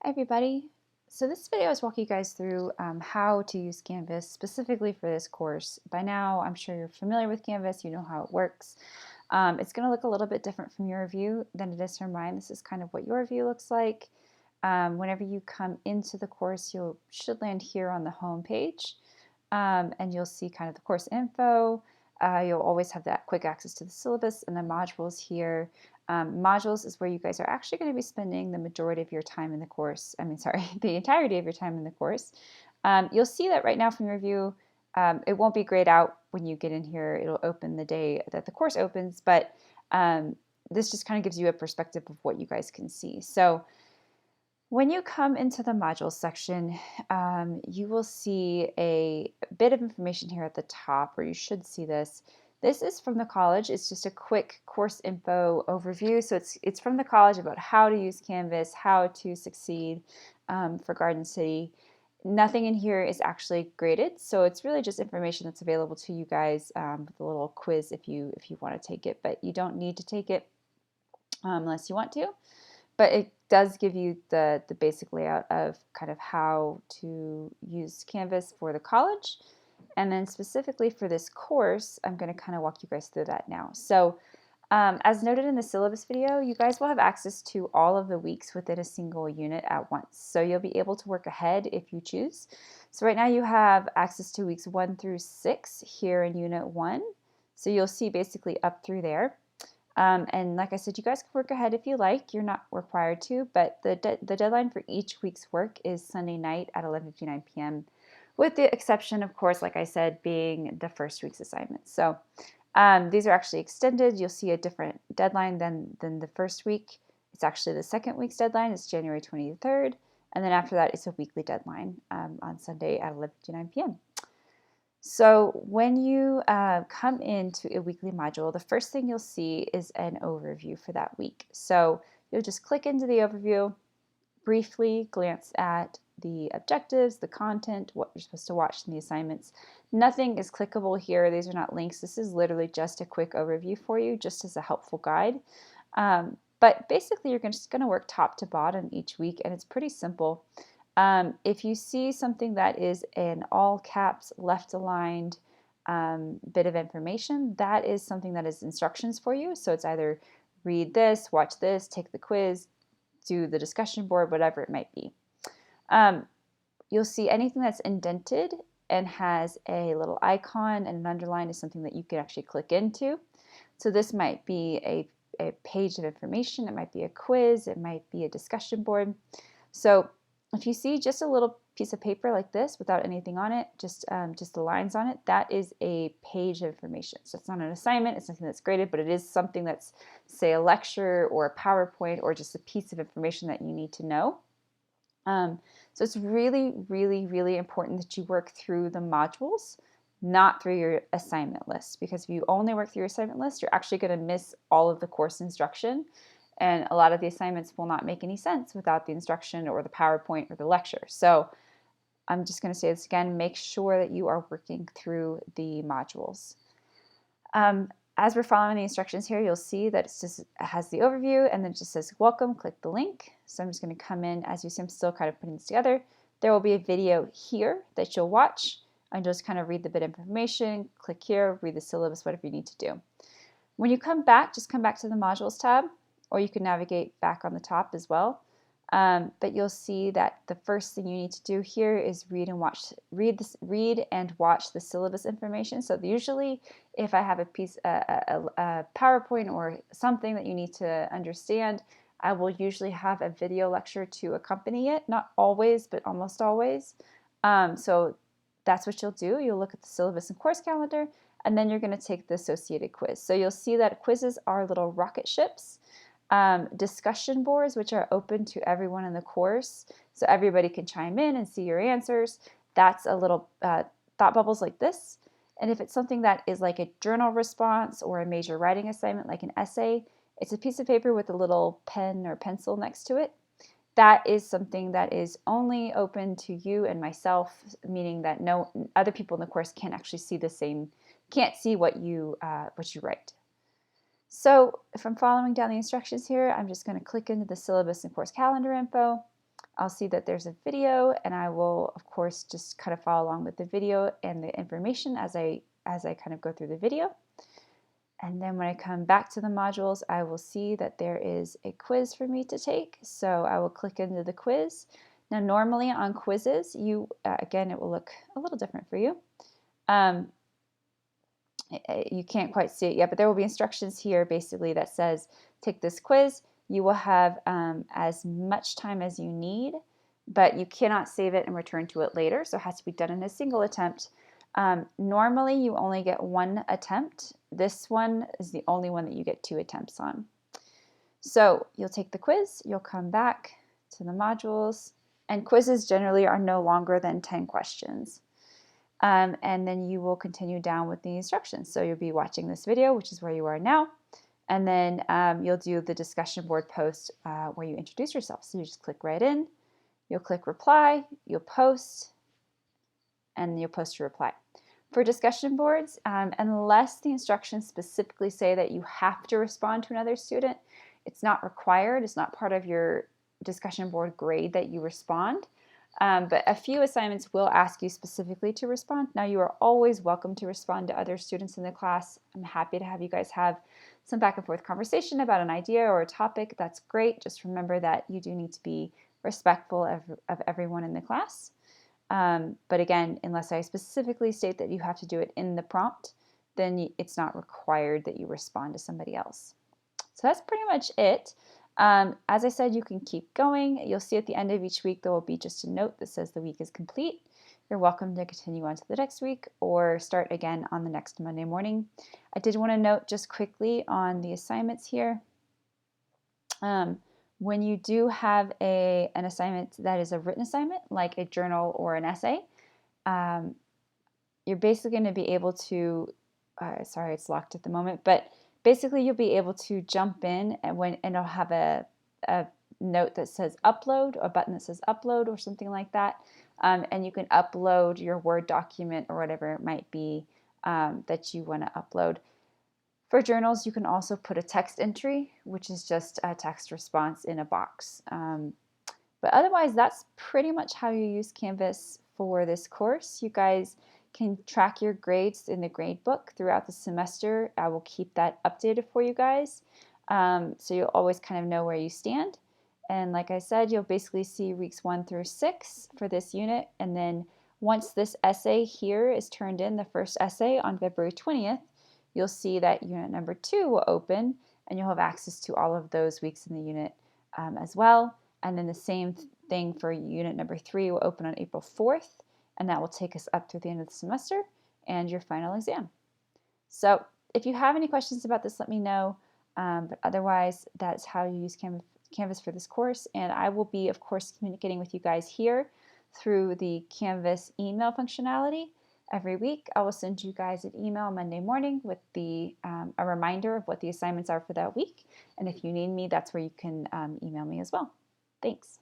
Hi everybody. So this video is walking you guys through how to use Canvas specifically for this course. By now, I'm sure you're familiar with Canvas, you know how it works. It's going to look a little bit different from your view than it is from mine. This is kind of what your view looks like. Whenever you come into the course, you should land here on the home page, and you'll see kind of the course info. You'll always have that quick access to the syllabus and the modules here. Modules is where you guys are actually going to be spending the majority of your time in the course. The entirety of your time in the course. You'll see that right now from your view, it won't be grayed out when you get in here. It'll open the day that the course opens, but this just kind of gives you a perspective of what you guys can see. So when you come into the modules section, you will see a bit of information here at the top, or you should see this. This is from the college. It's just a quick course info overview. So it's from the college about how to use Canvas, how to succeed for Garden City. Nothing in here is actually graded, so it's really just information that's available to you guys with a little quiz if you want to take it, but you don't need to take it unless you want to. But it does give you the basic layout of kind of how to use Canvas for the college. And then specifically for this course, I'm going to kind of walk you guys through that now. So as noted in the syllabus video, you guys will have access to all of the weeks within a single unit at once. So you'll be able to work ahead if you choose. So right now you have access to weeks 1 through 6 here in Unit 1. So you'll see basically up through there. And like I said, you guys can work ahead if you like. You're not required to, but the deadline for each week's work is Sunday night at 11:59 p.m. with the exception, of course, like I said, being the first week's assignments. So these are actually extended. You'll see a different deadline than the first week. It's actually the second week's deadline. It's January 23rd. And then after that, it's a weekly deadline on Sunday at 11:59 p.m. So when you come into a weekly module, the first thing you'll see is an overview for that week. So you'll just click into the overview, briefly glance at the objectives, the content, what you're supposed to watch in the assignments. Nothing is clickable here. These are not links. This is literally just a quick overview for you, just as a helpful guide. But basically, you're just going to work top to bottom each week, and it's pretty simple. If you see something that is in all caps, left aligned bit of information, that is something that is instructions for you. So it's either read this, watch this, take the quiz, do the discussion board, whatever it might be. You'll see anything that's indented and has a little icon and an underline is something that you can actually click into. So this might be a page of information, it might be a quiz, it might be a discussion board. So if you see just a little piece of paper like this without anything on it, just the lines on it, that is a page of information. So it's not an assignment, it's nothing that's graded, but it is something that's, say, a lecture or a PowerPoint or just a piece of information that you need to know. So it's really, really, really important that you work through the modules, not through your assignment list, because if you only work through your assignment list, you're actually going to miss all of the course instruction. And a lot of the assignments will not make any sense without the instruction or the PowerPoint or the lecture. So I'm just going to say this again, make sure that you are working through the modules. As we're following the instructions here, you'll see that it has the overview and then it just says welcome, click the link. So I'm just going to come in, as you see I'm still kind of putting this together. There will be a video here that you'll watch and just kind of read the bit of information, click here, read the syllabus, whatever you need to do. When you come back, just come back to the modules tab, or you can navigate back on the top as well. But you'll see that the first thing you need to do here is read and watch the syllabus information. So usually, if I have a PowerPoint or something that you need to understand, I will usually have a video lecture to accompany it. Not always, but almost always. So that's what you'll do. You'll look at the syllabus and course calendar, and then you're going to take the associated quiz. So you'll see that quizzes are little rocket ships. Discussion boards, which are open to everyone in the course, so everybody can chime in and see your answers. That's a little thought bubbles like this. And if it's something that is like a journal response or a major writing assignment like an essay, it's a piece of paper with a little pen or pencil next to it. That is something that is only open to you and myself, meaning that no other people in the course can't actually see can't see what you write. So if I'm following down the instructions here, I'm just going to click into the syllabus and course calendar info. I'll see that there's a video, and I will, of course, just kind of follow along with the video and the information as I kind of go through the video. And then when I come back to the modules, I will see that there is a quiz for me to take. So I will click into the quiz. Now, normally on quizzes, again, it will look a little different for you. You can't quite see it yet, but there will be instructions here basically that says, take this quiz. You will have as much time as you need, but you cannot save it and return to it later. So it has to be done in a single attempt. Normally you only get one attempt. This one is the only one that you get 2 attempts on. So you'll take the quiz, you'll come back to the modules, and quizzes generally are no longer than 10 questions. And then you will continue down with the instructions. So you'll be watching this video, which is where you are now, and then you'll do the discussion board post where you introduce yourself. So you just click right in, you'll click reply, you'll post, and you'll post your reply. For discussion boards, unless the instructions specifically say that you have to respond to another student, it's not required. It's not part of your discussion board grade that you respond. But a few assignments will ask you specifically to respond. Now, you are always welcome to respond to other students in the class. I'm happy to have you guys have some back and forth conversation about an idea or a topic. That's great. Just remember that you do need to be respectful of everyone in the class. But again, unless I specifically state that you have to do it in the prompt, then it's not required that you respond to somebody else. So that's pretty much it. As I said, you can keep going. You'll see at the end of each week there will be just a note that says the week is complete. You're welcome to continue on to the next week or start again on the next Monday morning. I did want to note just quickly on the assignments here. When you do have an assignment that is a written assignment, like a journal or an essay, you're basically going to be able to, sorry, it's locked at the moment, but basically you'll be able to jump in and it'll have a note that says upload, or a button that says upload or something like that. And you can upload your Word document or whatever it might be that you want to upload. For journals, you can also put a text entry, which is just a text response in a box. But otherwise, that's pretty much how you use Canvas for this course. You guys can track your grades in the grade book throughout the semester. I will keep that updated for you guys. So you'll always kind of know where you stand. And like I said, you'll basically see weeks 1 through 6 for this unit. And then once this essay here is turned in, the first essay on February 20th, you'll see that unit number 2 will open, and you'll have access to all of those weeks in the unit as well. And then the same thing for unit number 3 will open on April 4th, and that will take us up through the end of the semester and your final exam. So if you have any questions about this, let me know. But otherwise, that's how you use Canvas for this course. And I will be, of course, communicating with you guys here through the Canvas email functionality. Every week, I will send you guys an email Monday morning with a reminder of what the assignments are for that week. And if you need me, that's where you can email me as well. Thanks.